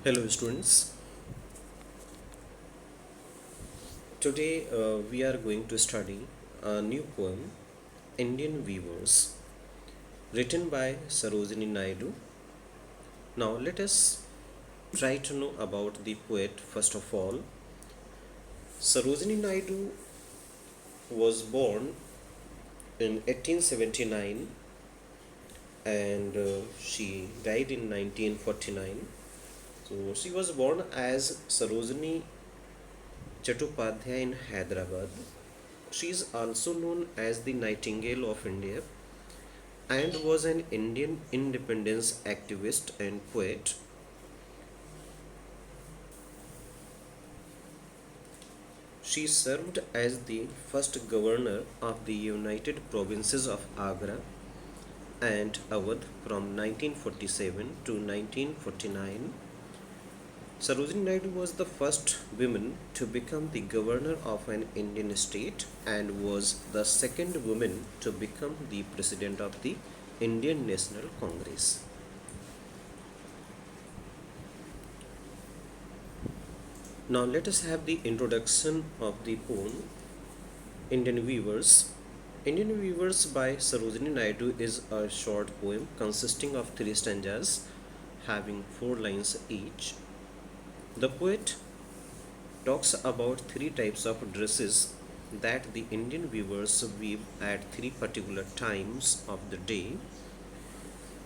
Hello students, today we are going to study a new poem, Indian Weavers, written by Sarojini Naidu. Now let us try to know about the poet first of all. Sarojini Naidu was born in 1879 and she died in 1949. So she was born as Sarojini Chattopadhyay in Hyderabad. She is also known as the Nightingale of India and was an Indian independence activist and poet. She served as the first governor of the United Provinces of Agra and Awadh from 1947 to 1949. Sarojini Naidu was the first woman to become the governor of an Indian state and was the second woman to become the president of the Indian National Congress. Now let us have the introduction of the poem Indian Weavers. Indian Weavers by Sarojini Naidu is a short poem consisting of three stanzas having 4 lines each. The poet talks about three types of dresses that the Indian weavers weave at three particular times of the day.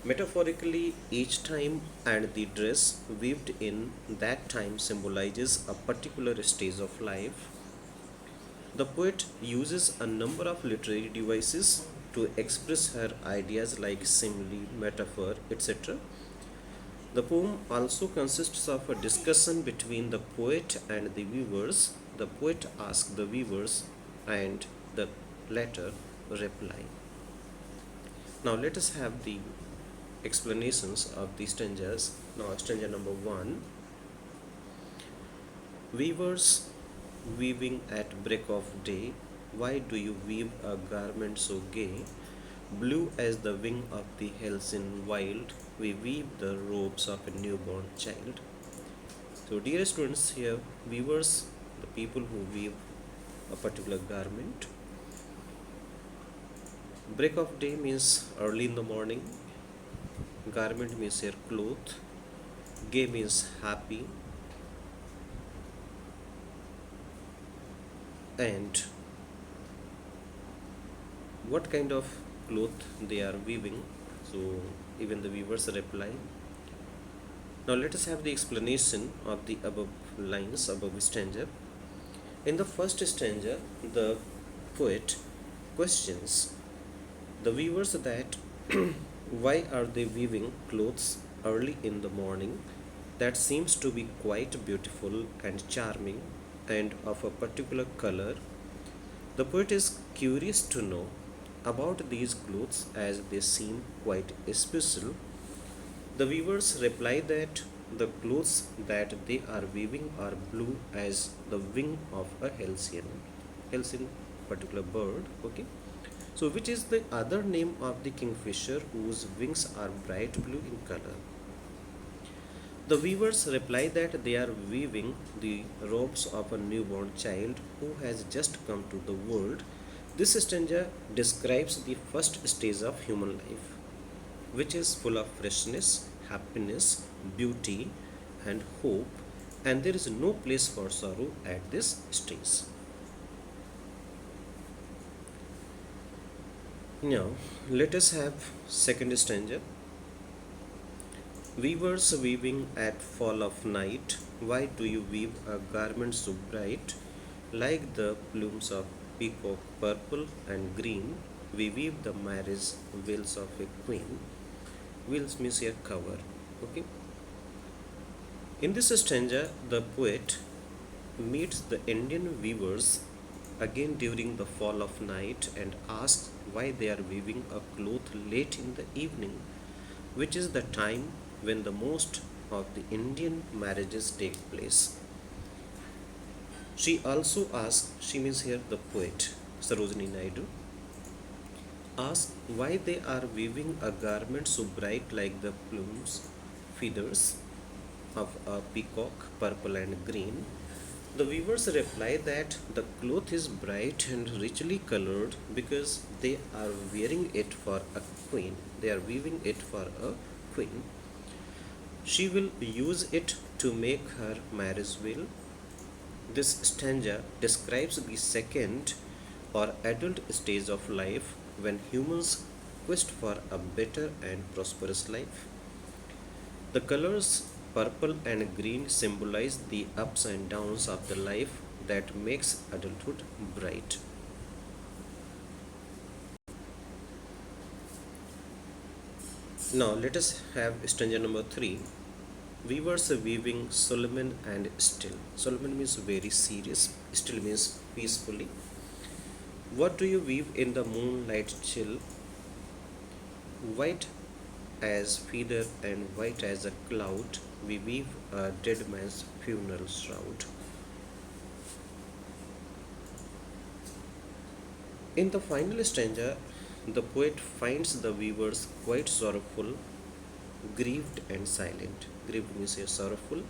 Metaphorically, each time and the dress weaved in that time symbolizes a particular stage of life. The poet uses a number of literary devices to express her ideas like simile, metaphor, etc. The poem also consists of a discussion between the poet and the weavers. The poet asks the weavers and the latter reply. Now let us have the explanations of the stanzas. Now stanza number 1. Weavers weaving at break of day, why do you weave a garment so gay? Blue as the wing of the Hellsin wild, we weave the robes of a newborn child. So, dear students, here weavers, the people who weave a particular garment. Break of day means early in the morning. Garment means here cloth. Gay means happy. And what kind of cloth they are weaving? So, even the weavers reply. Now, let us have the explanation of the above lines, above stanza. In the first stanza, the poet questions the weavers that why are they weaving clothes early in the morning that seems to be quite beautiful and charming and of a particular color. The poet is curious to know about these clothes as they seem quite special. The weavers reply that the clothes that they are weaving are blue as the wing of a Helsin particular bird. Okay, so which is the other name of the kingfisher whose wings are bright blue in color. The weavers reply that they are weaving the robes of a newborn child who has just come to the world. This stanza describes the first stage of human life, which is full of freshness, happiness, beauty, and hope, and there is no place for sorrow at this stage. Now, let us have second stanza. Weavers weaving at fall of night, why do you weave a garment so bright? Like the plumes of peacock purple and green, we weave the marriage veils of a queen. Veils means a cover. Okay. In this stanza, the poet meets the Indian weavers again during the fall of night and asks why they are weaving a cloth late in the evening, which is the time when the most of the Indian marriages take place. She also asks, she means here the poet Sarojini Naidu, asks why they are weaving a garment so bright like the plumes, feathers. of a peacock, purple and green. The weavers reply that the cloth is bright and richly colored because they are wearing it for a queen. They are weaving it for a queen. She will use it to make her marriage veil. This stanza describes the second or adult stage of life when humans quest for a better and prosperous life. The colors purple and green symbolize the ups and downs of the life that makes adulthood bright. Now let us have stanza number 3. Weavers weaving Solomon and still. Solomon means very serious, still means peacefully. What do you weave in the moonlight chill? White as feather and white as a cloud, we weave a dead man's funeral shroud. In the final stanza, the poet finds the weavers quite sorrowful, grieved and silent. Grieved means sorrowful.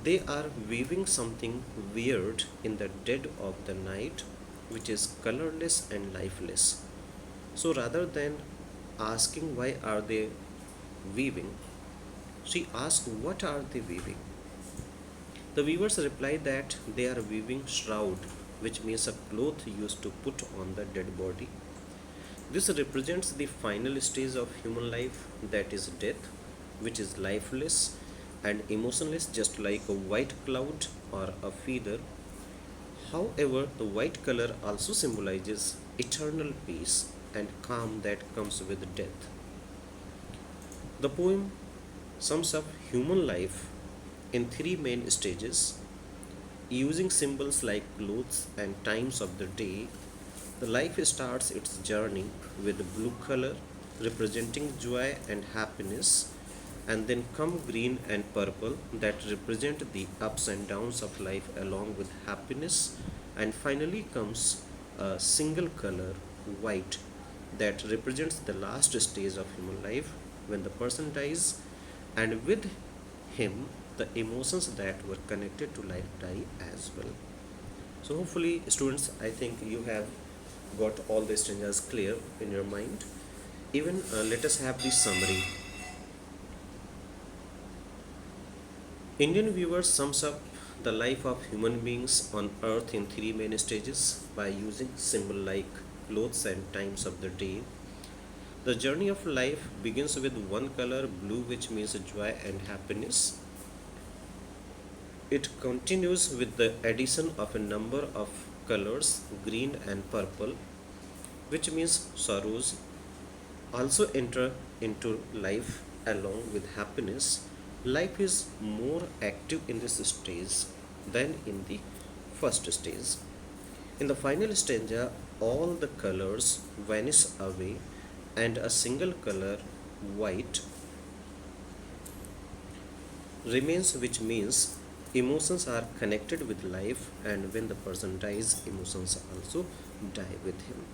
They are weaving something weird in the dead of the night, which is colorless and lifeless. So rather than asking why are they weaving, she asks what are they weaving. The weavers reply that they are weaving shroud, which means a cloth used to put on the dead body. This represents the final stage of human life, that is death, which is lifeless and emotionless, just like a white cloud or a feather. However, the white color also symbolizes eternal peace and calm that comes with death. The poem sums up human life in three main stages. Using symbols like clothes and times of the day, the life starts its journey with blue color representing joy and happiness, and then come green and purple that represent the ups and downs of life along with happiness, and finally comes a single color white that represents the last stage of human life when the person dies, and with him the emotions that were connected to life die as well. So hopefully students, I think you have got all the stanzas clear in your mind. Even let us have the summary. Indian Weaver sums up the life of human beings on earth in three main stages by using symbol like clothes and times of the day. The journey of life begins with one color, blue, which means joy and happiness. It continues with the addition of a number of colors, green and purple, which means sorrows also enter into life along with happiness. Life is more active in this stage than in the first stage. In the final stanza, all the colors vanish away and a single color, white, remains, which means emotions are connected with life, and when the person dies, emotions also die with him.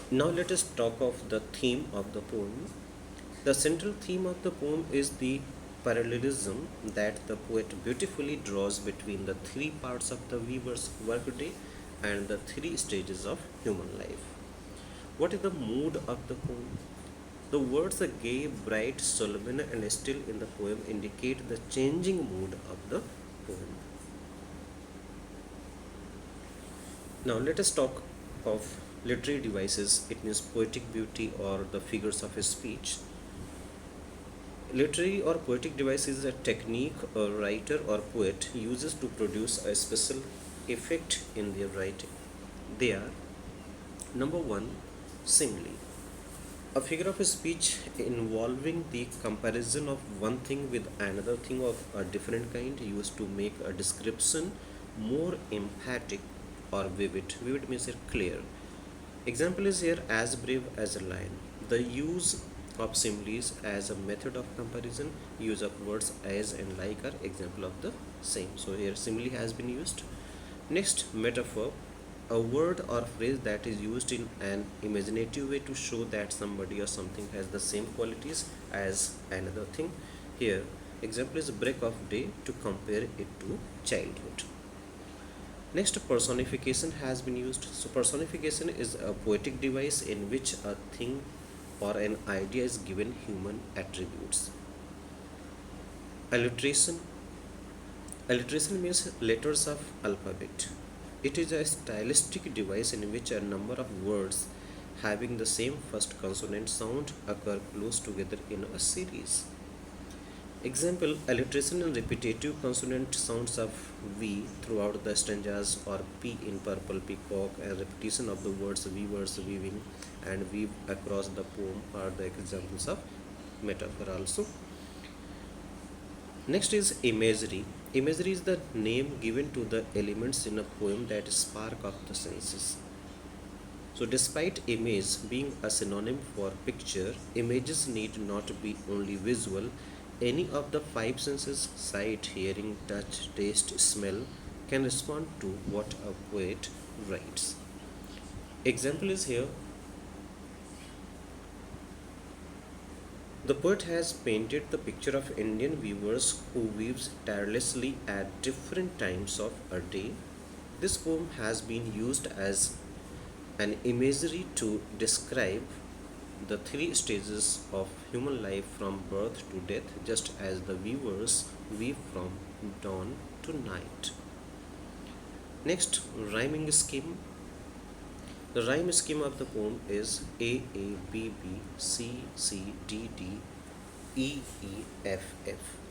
Now let us talk of the theme of the poem. The central theme of the poem is the parallelism that the poet beautifully draws between the three parts of the weaver's workday and the three stages of human life. What is the mood of the poem? The words gay, bright, Solomon, and still in the poem indicate the changing mood of the poem. Now let us talk of literary devices. It means poetic beauty or the figures of speech. Literary or poetic device is a technique a writer or poet uses to produce a special effect in their writing. They are: number one, simile. A figure of speech involving the comparison of one thing with another thing of a different kind, used to make a description more emphatic or vivid. Vivid means clear. Example is here: as brave as a lion. The use of similes as a method of comparison, use of words as and like are example of the same. So here simile has been used. Next, metaphor. a word or phrase that is used in an imaginative way to show that somebody or something has the same qualities as another thing. Here, example is break of day to compare it to childhood. Next, personification has been used. So, personification is a poetic device in which a thing or an idea is given human attributes. Alliteration. Alliteration means letters of alphabet. It is a stylistic device in which a number of words having the same first consonant sound occur close together in a series. Example, alliteration and repetitive consonant sounds of V throughout the stanzas, or P in purple peacock, and repetition of the words weavers, weaving, and weave across the poem are the examples of metaphor also. Next is imagery. Imagery is the name given to the elements in a poem that spark of the senses. So, despite image being a synonym for picture, images need not be only visual. Any of the five senses, sight, hearing, touch, taste, smell, can respond to what a poet writes. Example is here. The poet has painted the picture of Indian weavers who weaves tirelessly at different times of a day. This poem has been used as an imagery to describe the three stages of human life from birth to death, just as the weavers weave from dawn to night. Next, rhyming scheme. The rhyme scheme of the poem is A A B B C C D D E E F F.